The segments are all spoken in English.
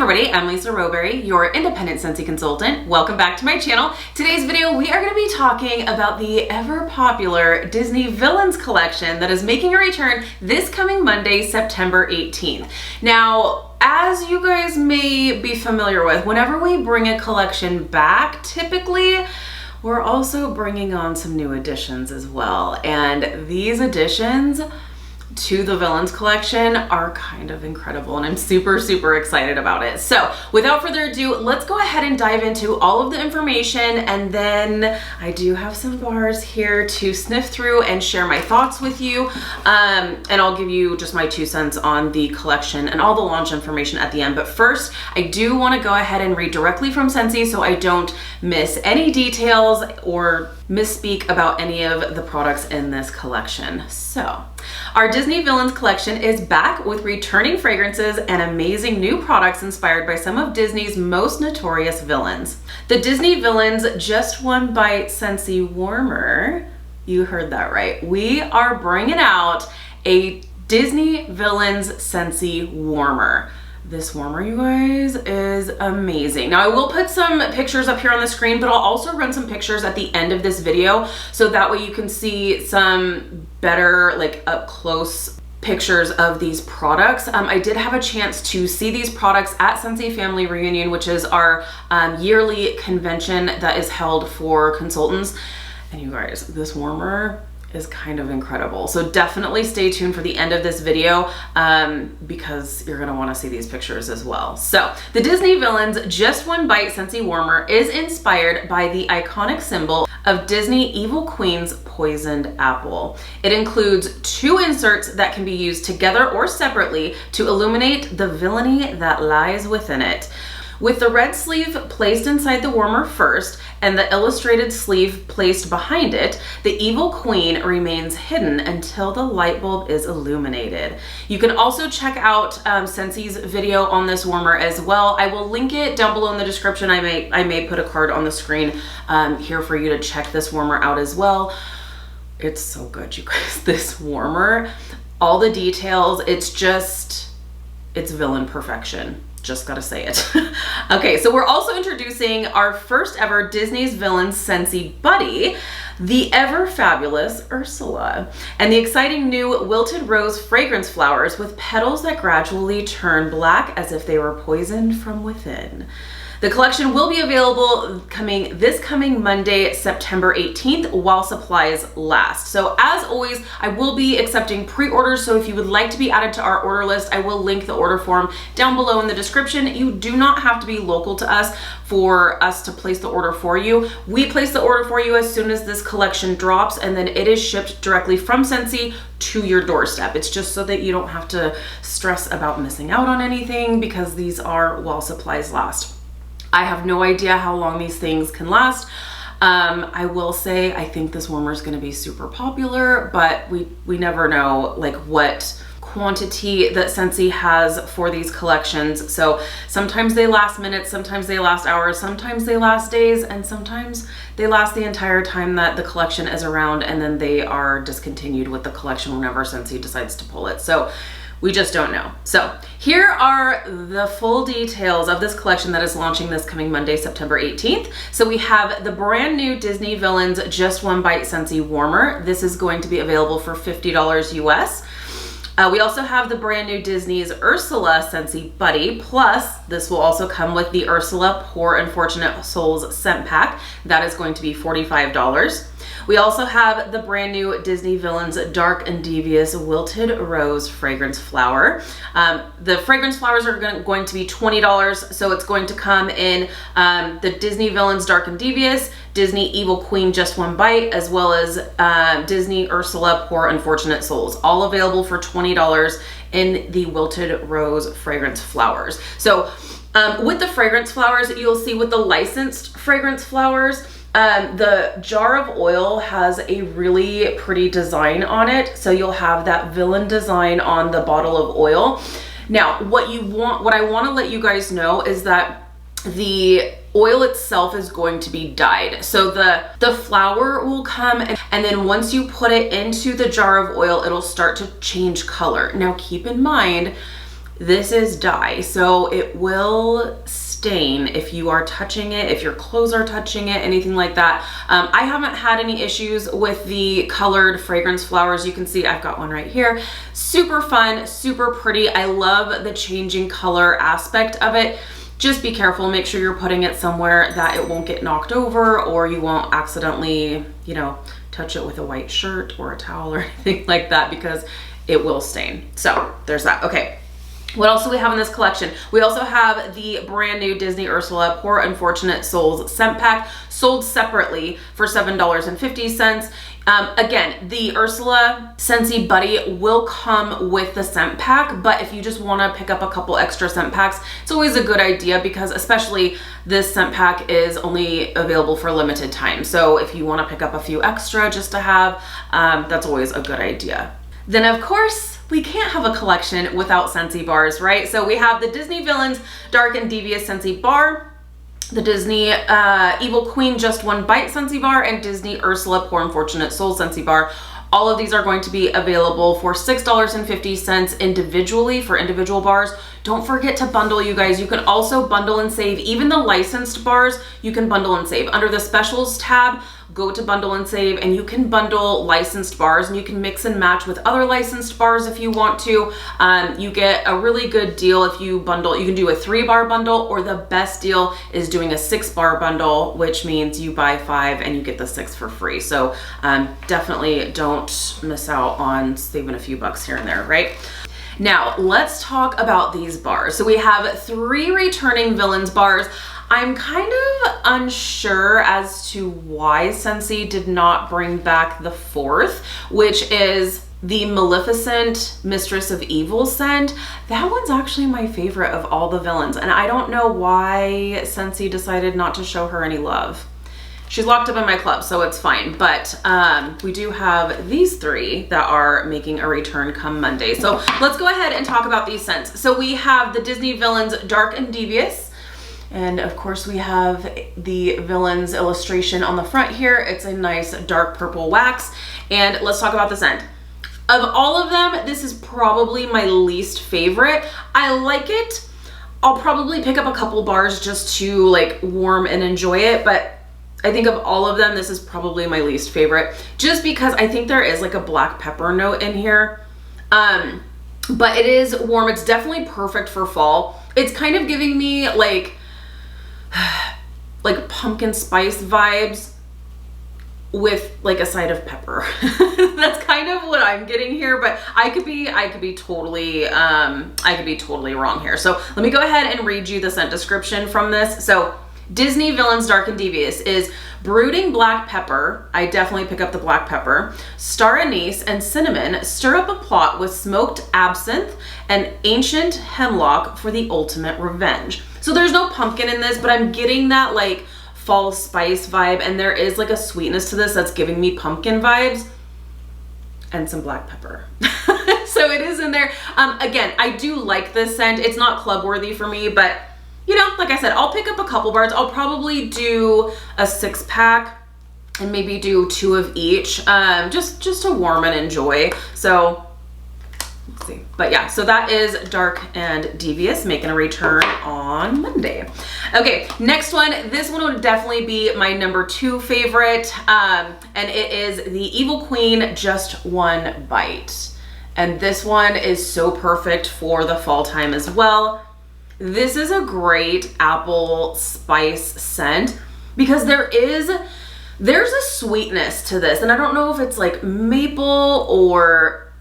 everybody, I'm Lisa Rowberry, your independent Scentsy consultant. Welcome back to my channel. Today's video, we are going to be talking about the ever popular Disney Villains collection that is making a return this coming Monday, September 18th. Now, as you guys may be familiar with, whenever we bring a collection back, typically we're also bringing on some new additions as well. And these additions to the Villains collection are kind of incredible, and I'm super excited about it. So without further ado, let's go ahead and dive into all of the information, and then I do have some bars here to sniff through and share my thoughts with you, and I'll give you just my 2 cents on the collection and all the launch information at the end. But first, I do want to go ahead and read directly from Scentsy so I don't miss any details or misspeak about any of the products in this collection. So our Disney Villains collection is back with returning fragrances and amazing new products inspired by some of Disney's most notorious villains. The Disney Villains Just One Bite Scentsy Warmer, you heard that right. We are bringing out a Disney Villains Scentsy Warmer. This warmer, you guys, is amazing. Now, I will put some pictures up here on the screen, but I'll also run some pictures at the end of this video, so that way you can see some better, like, up close pictures of these products. I did have a chance to see these products at Scentsy Family Reunion, which is our yearly convention that is held for consultants. And you guys, this warmer is kind of incredible. So definitely stay tuned for the end of this video because you're gonna wanna see these pictures as well. So the Disney Villains Just One Bite Scentsy Warmer is inspired by the iconic symbol of Disney Evil Queen's poisoned apple. It includes 2 inserts that can be used together or separately to illuminate the villainy that lies within it. With the red sleeve placed inside the warmer first and the illustrated sleeve placed behind it, the evil queen remains hidden until the light bulb is illuminated. You can also check out Scentsy's video on this warmer as well. I will link it down below in the description. I may put a card on the screen here for you to check this warmer out as well. It's so good, you guys. This warmer, all the details, it's villain perfection. Just gotta say it. Okay, so we're also introducing our first ever Disney's Villains Scentsy Buddy, the ever fabulous Ursula, and the exciting new Wilted Rose Fragrance Flowers with petals that gradually turn black as if they were poisoned from within. The collection will be available this coming Monday, September 18th, while supplies last. So as always, I will be accepting pre-orders, so if you would like to be added to our order list, I will link the order form down below in the description. You do not have to be local to us for us to place the order for you. We place the order for you as soon as this collection drops, and then it is shipped directly from Scentsy to your doorstep. It's just so that you don't have to stress about missing out on anything, because these are while supplies last. I have no idea how long these things can last. I will say I think this warmer is going to be super popular, but we never know like what quantity that Scentsy has for these collections. So sometimes they last minutes, sometimes they last hours, sometimes they last days, and sometimes they last the entire time that the collection is around, and then they are discontinued with the collection whenever Scentsy decides to pull it. So we just don't know. So here are the full details of this collection that is launching this coming Monday, September 18th. So we have the brand new Disney Villains Just One Bite Scentsy Warmer. This is going to be available for $50 US. We also have the brand new Disney's Ursula Scentsy Buddy, plus this will also come with the Ursula Poor Unfortunate Souls scent pack. That is going to be $45. We also have the brand new Disney Villains Dark and Devious Wilted Rose Fragrance Flower. The fragrance flowers are going to be $20, so it's going to come in the Disney Villains Dark and Devious, Disney Evil Queen Just One Bite, as well as Disney Ursula Poor Unfortunate Souls, all available for $20 in the Wilted Rose Fragrance Flowers. So with the fragrance flowers, you'll see with the licensed fragrance flowers, the jar of oil has a really pretty design on it. So you'll have that villain design on the bottle of oil. Now, what I want to let you guys know is that the oil itself is going to be dyed. So the flower will come and then once you put it into the jar of oil, it'll start to change color. Now keep in mind, This is dye, so it will stain if you are touching it, if your clothes are touching it, anything like that. I haven't had any issues with the colored fragrance flowers. You can see I've got one right here. Super fun, super pretty. I love the changing color aspect of it. Just be careful, make sure you're putting it somewhere that it won't get knocked over, or you won't accidentally, you know, touch it with a white shirt or a towel or anything like that, because it will stain. So there's that. Okay. What else do we have in this collection? We also have the brand new Disney Ursula Poor Unfortunate Souls scent pack, sold separately for $7.50. Again, the Ursula Scentsy Buddy will come with the scent pack, but if you just want to pick up a couple extra scent packs, it's always a good idea, because especially this scent pack is only available for a limited time. So if you want to pick up a few extra just to have, that's always a good idea. Then of course, we can't have a collection without Scentsy bars, right? So we have the Disney Villains Dark and Devious Scentsy Bar, the Disney Evil Queen Just One Bite Scentsy Bar, and Disney Ursula Poor Unfortunate Soul Scentsy Bar. All of these are going to be available for $6.50 individually for individual bars. Don't forget to bundle, you guys. You can also bundle and save. Even the licensed bars, you can bundle and save. Under the specials tab, go to bundle and save, and you can bundle licensed bars, and you can mix and match with other licensed bars if you want to. You get a really good deal if you bundle. You can do a 3-bar bundle, or the best deal is doing a 6-bar bundle, which means you buy 5 and you get the 6 for free. So definitely don't miss out on saving a few bucks here and there, right? Now let's talk about these bars. So we have 3 returning Villains bars. I'm kind of unsure as to why Scentsy did not bring back the 4th, which is the Maleficent Mistress of Evil scent. That one's actually my favorite of all the villains, and I don't know why Scentsy decided not to show her any love. She's locked up in my club, so it's fine. But we do have these 3 that are making a return come Monday. So let's go ahead and talk about these scents. So we have the Disney Villains Dark and Devious. And of course we have the Villains illustration on the front here. It's a nice dark purple wax. And let's talk about the scent. Of all of them, this is probably my least favorite. I like it. I'll probably pick up a couple bars just to like warm and enjoy it, but I think of all of them, this is probably my least favorite, just because I think there is like a black pepper note in here. But it is warm. It's definitely perfect for fall. It's kind of giving me like pumpkin spice vibes with like a side of pepper. That's kind of what I'm getting here, but I could be totally wrong here. So let me go ahead and read you the scent description from this. So Disney Villains Dark and Devious is brooding black pepper. I definitely pick up the black pepper. Star anise and cinnamon stir up a plot with smoked absinthe and ancient hemlock for the ultimate revenge. So there's no pumpkin in this, but I'm getting that like fall spice vibe, and there is like a sweetness to this that's giving me pumpkin vibes and some black pepper. So it is in there. Again, I do like this scent. It's not club worthy for me, but you know, like I said, I'll pick up a couple bars. I'll probably do a 6-pack and maybe do 2 of each, just to warm and enjoy. So let's see. But yeah, so that is Dark and Devious making a return on Monday. Okay, next one. This one would definitely be my number 2 favorite, and it is the Evil Queen Just One Bite. And this one is so perfect for the fall time as well. This is a great apple spice scent because there's a sweetness to this, and I don't know if it's like maple or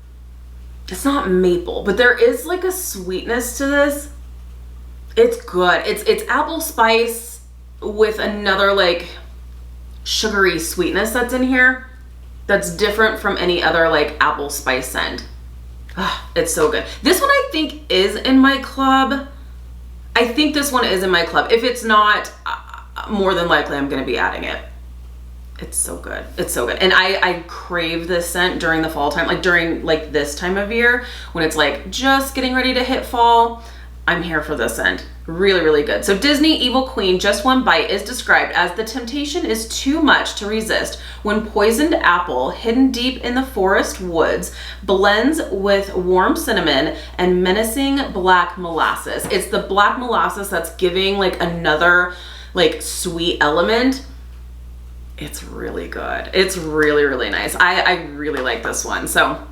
it's not maple, but there is like a sweetness to this. It's good. It's apple spice with another like sugary sweetness that's in here that's different from any other like apple spice scent. It's so good. This one I think is in my club. I think this one is in my club. If it's not, more than likely I'm gonna be adding it. It's so good. It's so good. And I crave this scent during the fall time, like during like this time of year when it's like just getting ready to hit fall. I'm here for this scent. Really, really good. So Disney Evil Queen Just One Bite is described as the temptation is too much to resist when poisoned apple hidden deep in the forest woods blends with warm cinnamon and menacing black molasses. It's the black molasses that's giving like another like sweet element. It's really good. It's really, really nice. I really like this one. So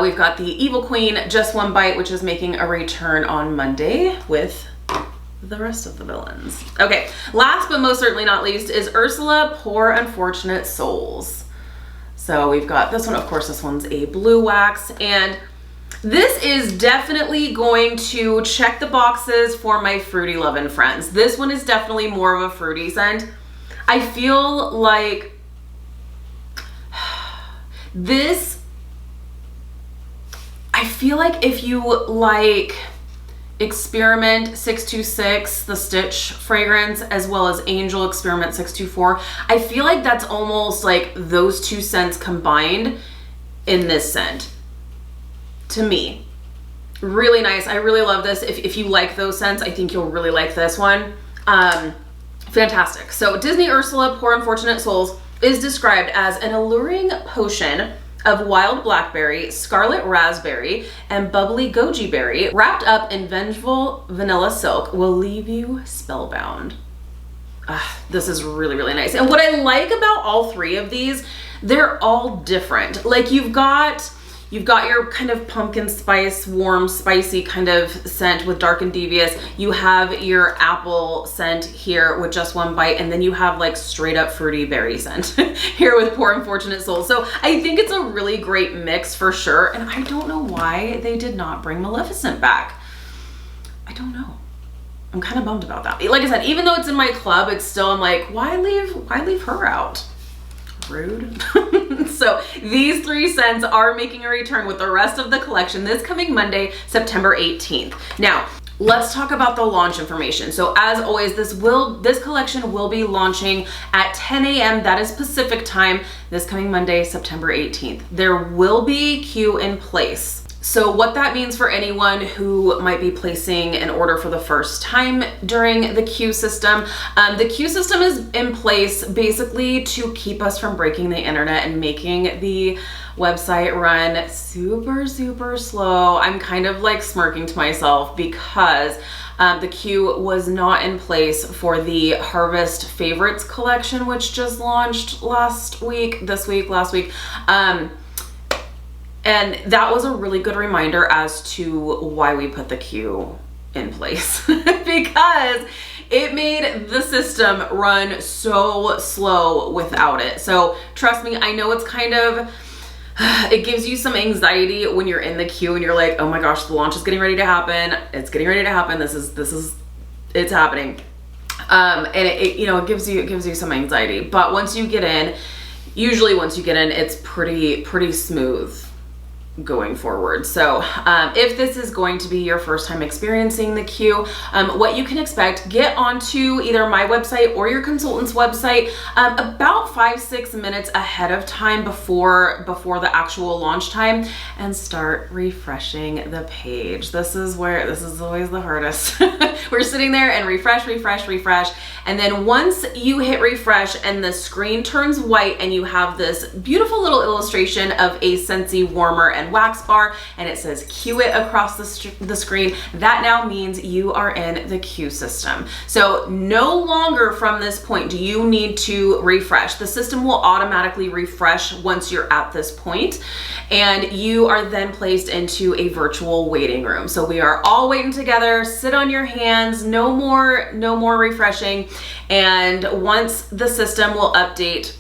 we've got the Evil Queen Just One Bite, which is making a return on Monday with the rest of the villains. Okay, last but most certainly not least is Ursula Poor Unfortunate Souls. So we've got this one. Of course, this one's a blue wax, and this is definitely going to check the boxes for my fruity loving friends. This one is definitely more of a fruity scent. I feel like if you like Experiment 626, the Stitch fragrance, as well as Angel Experiment 624, I feel like that's almost like those two scents combined in this scent. To me, really nice. I really love this. If you like those scents, I think you'll really like this one. Fantastic. So Disney Ursula Poor Unfortunate Souls is described as an alluring potion of wild blackberry, scarlet raspberry, and bubbly goji berry wrapped up in vengeful vanilla silk will leave you spellbound. This is really, really nice. And what I like about all three of these, they're all different. Like you've got your kind of pumpkin spice, warm, spicy kind of scent with Dark and Devious. You have your apple scent here with Just One Bite, and then you have like straight up fruity berry scent here with Poor Unfortunate Souls. So I think it's a really great mix for sure. And I don't know why they did not bring Maleficent back. I don't know. I'm kind of bummed about that. Like I said, even though it's in my club, it's still, I'm like, why leave her out? Rude. So these three scents are making a return with the rest of the collection this coming Monday, September 18th. Now, let's talk about the launch information. So as always, this collection will be launching at 10 a.m. That is Pacific time this coming Monday, September 18th. There will be queue in place. So what that means for anyone who might be placing an order for the first time during the queue system, the queue system is in place basically to keep us from breaking the internet and making the website run super, super slow. I'm kind of like smirking to myself because the queue was not in place for the Harvest Favorites collection, which just launched last week. And that was a really good reminder as to why we put the queue in place because it made the system run so slow without it. So trust me, I know it's kind of, it gives you some anxiety when you're in the queue and you're like, oh my gosh, the launch is getting ready to happen. It's getting ready to happen. It's happening. And it gives you some anxiety, but once you get in, it's pretty smooth going forward. So if this is going to be your first time experiencing the queue, what you can expect, get onto either my website or your consultant's website about 5-6 minutes ahead of time before the actual launch time and start refreshing the page. This is always the hardest. We're sitting there and refresh, and then once you hit refresh and the screen turns white and you have this beautiful little illustration of a Scentsy Warmer and wax bar and it says queue it across the screen, that now means you are in the queue system. So no longer from this point do you need to refresh. The system will automatically refresh once you're at this point, and you are then placed into a virtual waiting room. So we are all waiting together, sit on your hands, no more refreshing. And once the system will update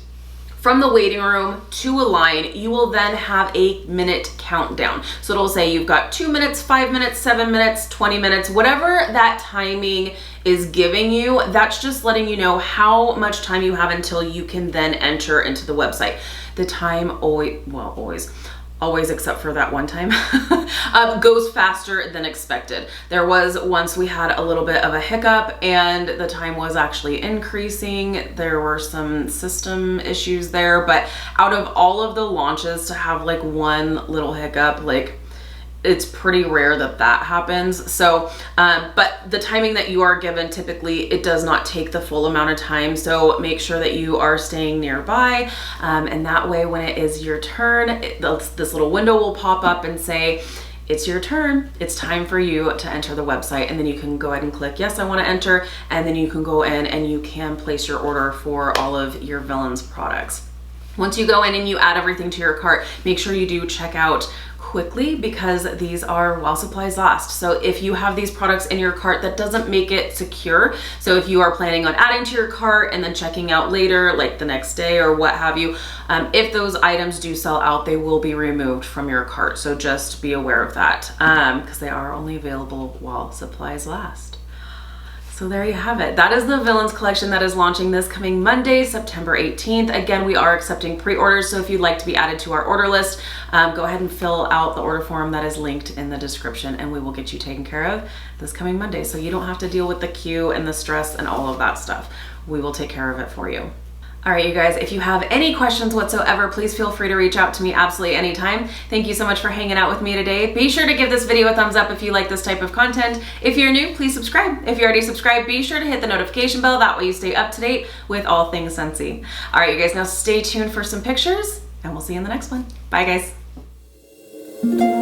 from the waiting room to a line, you will then have a minute countdown. So it'll say you've got 2 minutes, 5 minutes, 7 minutes, 20 minutes, whatever that timing is giving you, that's just letting you know how much time you have until you can then enter into the website. The time always except for that one time, goes faster than expected. There was once we had a little bit of a hiccup and the time was actually increasing. There were some system issues there, but out of all of the launches to have like one little hiccup, like it's pretty rare that that happens. So, but the timing that you are given, typically it does not take the full amount of time. So make sure that you are staying nearby. And that way, when it is your turn, this little window will pop up and say, it's your turn. It's time for you to enter the website. And then you can go ahead and click, yes, I want to enter. And then you can go in and you can place your order for all of your Villains products. Once you go in and you add everything to your cart, make sure you do check out quickly, because these are while supplies last. So if you have these products in your cart, that doesn't make it secure. So if you are planning on adding to your cart and then checking out later, like the next day or what have you, if those items do sell out, they will be removed from your cart. So just be aware of that, because they are only available while supplies last. So there you have it. That is the Villains collection that is launching this coming Monday, September 18th. Again, we are accepting pre-orders, so if you'd like to be added to our order list, go ahead and fill out the order form that is linked in the description, and we will get you taken care of this coming Monday, so you don't have to deal with the queue and the stress and all of that stuff. We will take care of it for you. All right, you guys, if you have any questions whatsoever, please feel free to reach out to me absolutely anytime. Thank you so much for hanging out with me today. Be sure to give this video a thumbs up if you like this type of content. If you're new, please subscribe. If you're already subscribed, be sure to hit the notification bell. That way you stay up to date with all things Scentsy. All right, you guys, now stay tuned for some pictures, and we'll see you in the next one. Bye, guys.